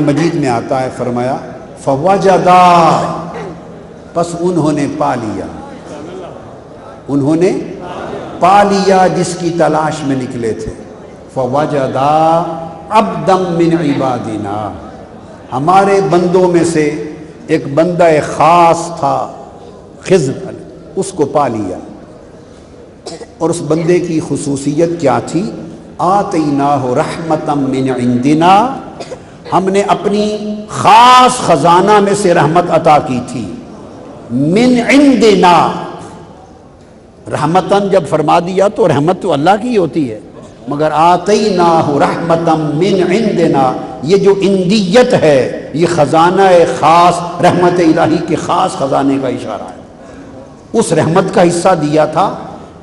مجید میں آتا ہے، فرمایا فوجدا، پس انہوں نے پا لیا، انہوں نے پا لیا جس کی تلاش میں نکلے تھے۔ فوجدا عبدا من عبادنا، ہمارے بندوں میں سے ایک بندہ خاص تھا خضر، اس کو پا لیا۔ اور اس بندے کی خصوصیت کیا تھی؟ آتیناہ رحمتا من عندنا، ہم نے اپنی خاص خزانہ میں سے رحمت عطا کی تھی۔ من عندنا، رحمتاً جب فرما دیا تو رحمت تو اللہ کی ہوتی ہے، مگر آتیناہ رحمتا من عندنا، یہ جو اندیت ہے یہ خزانہ خاص رحمت الہی کے خاص خزانے کا اشارہ ہے۔ اس رحمت کا حصہ دیا تھا۔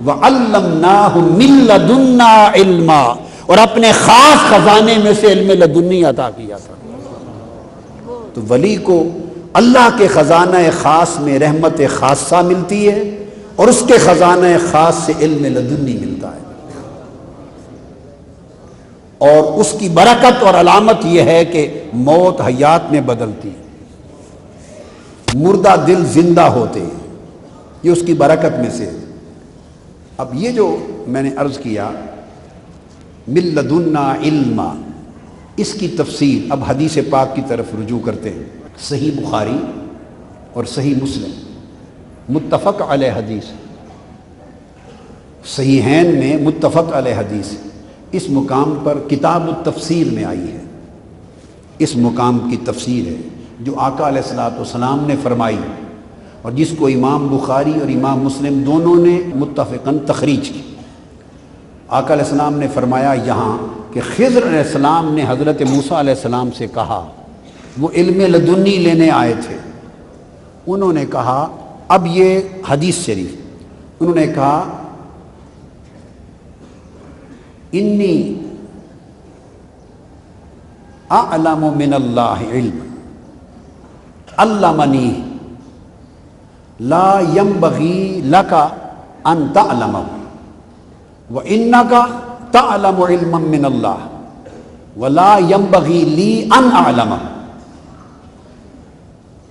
وَعَلَّمْنَاهُ مِن لَّدُنَّا عِلْمًا، اور اپنے خاص خزانے میں سے علم لدنی عطا کیا تھا۔ تو ولی کو اللہ کے خزانہ خاص میں رحمت خاصہ ملتی ہے، اور اس کے خزانہ خاص سے علم لدنی ملتا ہے۔ اور اس کی برکت اور علامت یہ ہے کہ موت حیات میں بدلتی ہے، مردہ دل زندہ ہوتے ہیں، یہ اس کی برکت میں سے۔ اب یہ جو میں نے عرض کیا من لدنا علما، اس کی تفسیر اب حدیث پاک کی طرف رجوع کرتے ہیں۔ صحیح بخاری اور صحیح مسلم متفق علیہ حدیث، صحیحین میں متفق علیہ حدیث اس مقام پر کتاب التفسیر میں آئی ہے۔ اس مقام کی تفسیر ہے جو آقا علیہ الصلوۃ والسلام نے فرمائی، اور جس کو امام بخاری اور امام مسلم دونوں نے متفقاً تخریج کی۔ آقا علیہ السلام نے فرمایا یہاں کہ خضر علیہ السلام نے حضرت موسیٰ علیہ السلام سے کہا، وہ علم لدنی لینے آئے تھے، انہوں نے کہا، اب یہ حدیث شریف، انہوں نے کہا انی اعلم من اللہ علم علمنی لا ينبغي لك ان تعلمه وانك تعلم علما من الله ولا ينبغي لي ان اعلمه۔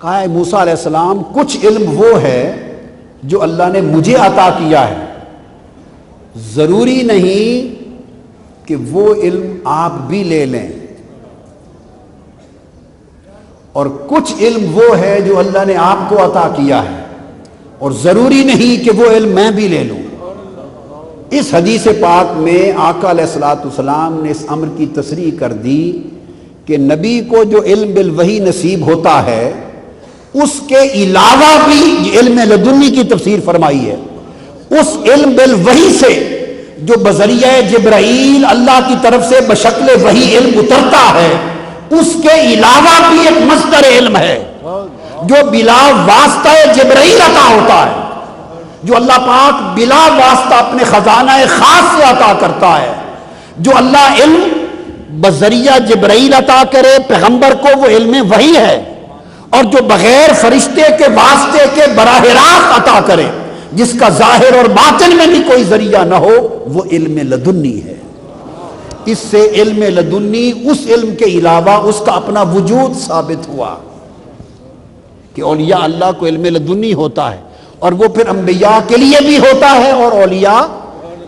کہا ہے موسیٰ علیہ السلام، کچھ علم وہ ہے جو اللہ نے مجھے عطا کیا ہے، ضروری نہیں کہ وہ علم آپ بھی لے لیں، اور کچھ علم وہ ہے جو اللہ نے آپ کو عطا کیا ہے، اور ضروری نہیں کہ وہ علم میں بھی لے لوں۔ اس حدیث پاک میں آقا علیہ الصلوۃ والسلام نے اس امر کی تصریح کر دی کہ نبی کو جو علم بالوحی نصیب ہوتا ہے اس کے علاوہ بھی علم لدنی کی تفسیر فرمائی ہے۔ اس علم بالوحی سے جو بذریعہ جبرائیل اللہ کی طرف سے بشکل وحی علم اترتا ہے، اس کے علاوہ بھی ایک مصدر علم ہے جو بلا واسطہ جبرائیل عطا ہوتا ہے، جو اللہ پاک بلا واسطہ اپنے خزانہ خاص سے عطا کرتا ہے۔ جو اللہ علم بذریعہ جبرائیل عطا کرے پیغمبر کو، وہ علم وحی ہے، اور جو بغیر فرشتے کے واسطے کے براہ راست عطا کرے، جس کا ظاہر اور باطن میں بھی کوئی ذریعہ نہ ہو، وہ علم لدنی ہے۔ اس سے علم لدنی، اس علم کے علاوہ اس کا اپنا وجود ثابت ہوا کہ اولیاء اللہ کو علم لدنی ہوتا ہے، اور وہ پھر انبیاء کے لیے بھی ہوتا ہے اور اولیاء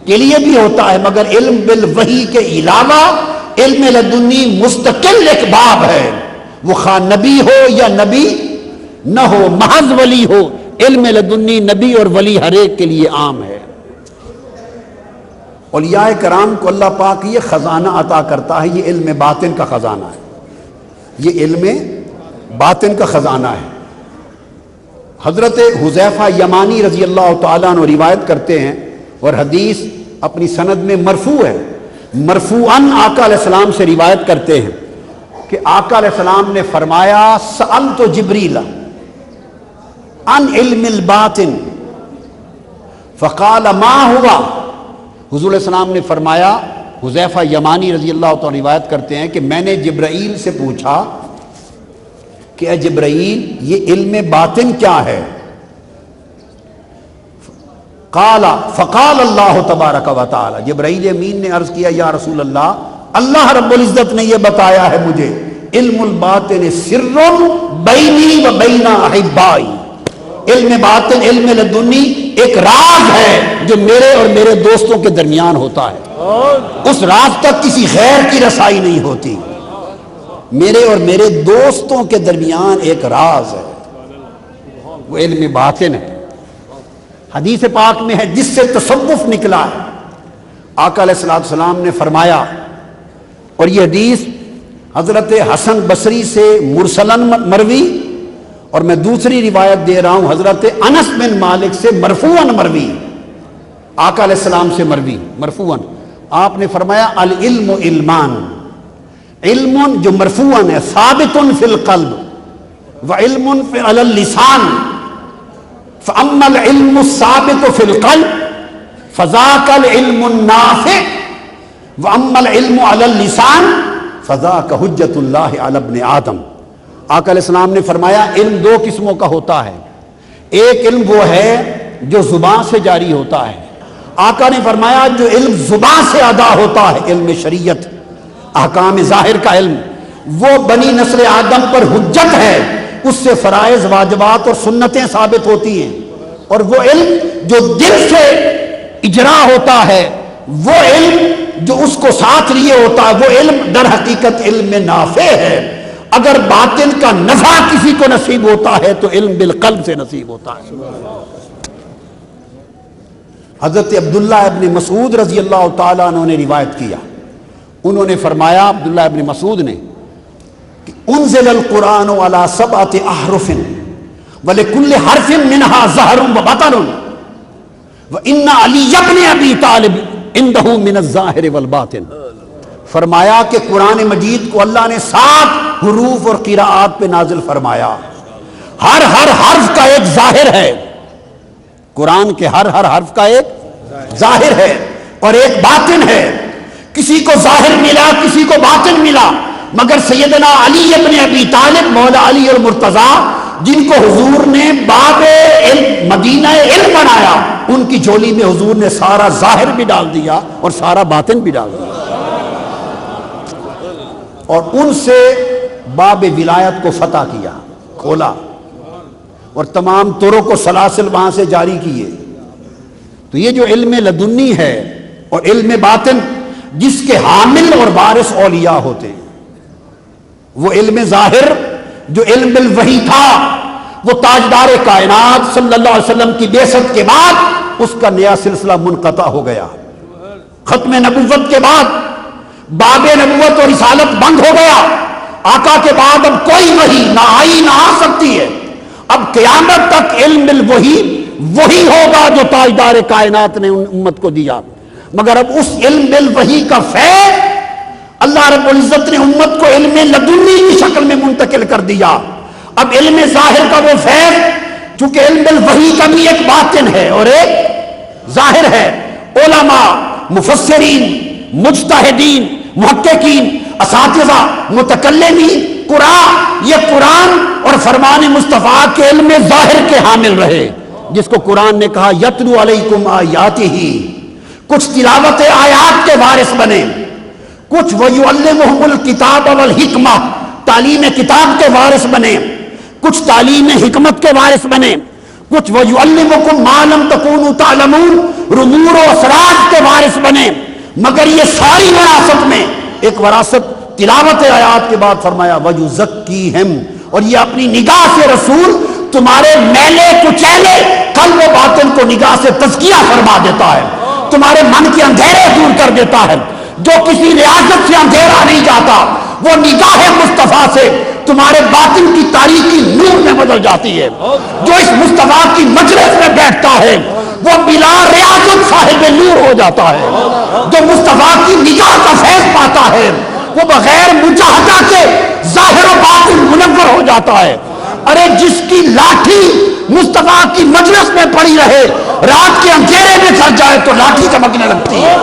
کے لیے بھی ہوتا ہے، مگر علم بالوحی کے علاوہ علم لدنی مستقل ایک باب ہے، وہ خواہ نبی ہو یا نبی نہ ہو، محض ولی ہو، علم لدنی نبی اور ولی ہر ایک کے لیے عام ہے۔ اولیاء کرام کو اللہ پاک یہ خزانہ عطا کرتا ہے، یہ علم باطن کا خزانہ ہے، یہ علم باطن کا خزانہ ہے۔ حضرت حذیفہ یمانی رضی اللہ تعالیٰ عنہ روایت کرتے ہیں، اور حدیث اپنی سند میں مرفوع ہے، مرفوعاً آقا علیہ السلام سے روایت کرتے ہیں کہ آقا علیہ السلام نے فرمایا، سألت جبریل عن علم الباطن فقال ما ہوا۔ حضور علیہ السلام نے فرمایا، حذیفہ یمانی رضی اللہ تعالیٰ روایت کرتے ہیں کہ میں نے جبرائیل سے پوچھا کہ اے جبرائیل، یہ علم باطن کیا ہے؟ فقال اللہ تبارک و تعالی، جبرائیل امین نے عرض کیا، یا رسول اللہ، اللہ رب العزت نے یہ بتایا ہے مجھے، علم الباطن سر بینی و بین احبائی، علم باطن، علم لدنی ایک راز ہے جو میرے اور میرے دوستوں کے درمیان ہوتا ہے، اس راز تک کسی غیر کی رسائی نہیں ہوتی، میرے اور میرے دوستوں کے درمیان ایک راز ہے، وہ علم باطن ہے۔ حدیث پاک میں ہے جس سے تصوف نکلا ہے، آقا علیہ السلام نے فرمایا، اور یہ حدیث حضرت حسن بصری سے مرسلن مروی، اور میں دوسری روایت دے رہا ہوں حضرت انس بن مالک سے مرفوعاً مروی، آقا علیہ السلام سے مروی مرفوعاً، آپ نے فرمایا العلم علمان، علم جو مرفوعاً ہے ثابت فی القلب وعلم علی اللسان، فاما العلم الثابت فی القلب فذاک العلم النافع واما العلم علی اللسان فذاک حجت اللہ علی ابن آدم۔ آقا علیہ السلام نے فرمایا علم دو قسموں کا ہوتا ہے، ایک علم وہ ہے جو زبان سے جاری ہوتا ہے، آقا نے فرمایا جو علم زبان سے ادا ہوتا ہے، علم شریعت احکام ظاہر کا علم، وہ بنی نسل آدم پر حجت ہے، اس سے فرائض واجبات اور سنتیں ثابت ہوتی ہیں، اور وہ علم جو دل سے اجرا ہوتا ہے، وہ علم جو اس کو ساتھ لیے ہوتا ہے، وہ علم در حقیقت علم نافع ہے۔ اگر باطن کا نفع کسی کو نصیب ہوتا ہے تو علم بالقلب سے نصیب ہوتا ہے۔ حضرت عبداللہ ابن مسعود رضی اللہ تعالیٰ عنہ نے روایت کیا، انہوں نے فرمایا، عبداللہ ابن مسعود نے، کہ انزل القرآن علی سبعۃ احرف ولکل حرف منہا ظہر و بطن وان علی بن ابی طالب عنده من الظاہر والباطن۔ فرمایا کہ قرآن مجید کو اللہ نے 7 حروف اور قراءات پہ نازل فرمایا، ہر حرف کا ایک ظاہر ہے، قرآن کے ہر حرف کا ایک ظاہر ہے اور ایک باطن ہے، کسی کو ظاہر ملا کسی کو باطن ملا، مگر سیدنا علی ابن ابی طالب، مولا علی اور مرتضیٰ، جن کو حضور نے باب علم مدینہ علم بنایا، ان کی جھولی میں حضور نے سارا ظاہر بھی ڈال دیا اور سارا باطن بھی ڈال دیا، اور ان سے باب ولایت کو فتح کیا، کھولا، اور تمام طرق و سلاسل وہاں سے جاری کیے۔ تو یہ جو علم لدنی ہے اور علم باطن جس کے حامل اور وارث اولیاء ہوتے ہیں، وہ علم ظاہر جو علم بالوحی تھا، وہ تاجدار کائنات صلی اللہ علیہ وسلم کی بعثت کے بعد اس کا نیا سلسلہ منقطع ہو گیا، ختم نبوت کے بعد باب نبوت اور رسالت بند ہو گیا، آقا کے بعد اب کوئی وحی نہ آئی نہ آ سکتی ہے، اب قیامت تک علم بالوحی وہی ہوگا جو تاجدار کائنات نے امت کو دیا، مگر اب اس علم بالوحی کا فیض اللہ رب العزت نے امت کو علم لدنی کی شکل میں منتقل کر دیا۔ اب علم ظاہر کا وہ فیض، چونکہ علم بالوحی کا بھی ایک باطن ہے اور ایک ظاہر ہے، علماء، مفسرین، مجتہدین، محققین، اساتذہ، متکلمین، قراء، یہ قرآن اور فرمان مصطفیٰ کے علم ظاہر کے حامل رہے، جس کو قرآن نے کہا یتلو علیکم آیاتہ، کچھ تلاوت آیات کے وارث بنے، کچھ وَيُعَلِّمُهُمُ الْكِتَابَ وَالْحِکْمَةَ، تعلیم کتاب کے وارث بنے، کچھ تعلیم حکمت کے وارث بنے، کچھ وَيُعَلِّمُكُم مَّا لَمْ تَكُونُوا تَعْلَمُونَ، امور و اسرار کے وارث بنے، مگر یہ ساری وراثت میں ایک وراثت تلاوت آیات کے بعد فرمایا وَيُزَكِّيهِمْ، اور یہ اپنی نگاہ سے رسول تمہارے میلے کچیلے قلب و باطن کو نگاہ سے تزکیہ فرما دیتا ہے، تمہارے من کے اندھیرے دور کر دیتا ہے، جو کسی ریاضت سے اندھیرا نہیں جاتا، وہ نگاہ مصطفیٰ سے تمہارے باطن کی تاریکی نور میں بدل جاتی ہے، جو اس مصطفیٰ کی مجلس میں بیٹھتا ہے وہ بلا ریاضت صاحب نور ہو جاتا ہے، جو مصطفیٰ کی نگاہ کا فیض پاتا ہے وہ بغیر مجاہدہ کے ظاہر و باطن منور ہو جاتا ہے۔ ارے جس کی لاٹھی مصطفیٰ کی مجلس میں پڑی رہے، رات کے اندھیرے میں سر جائے تو لاٹھی چمکنے لگتی ہے۔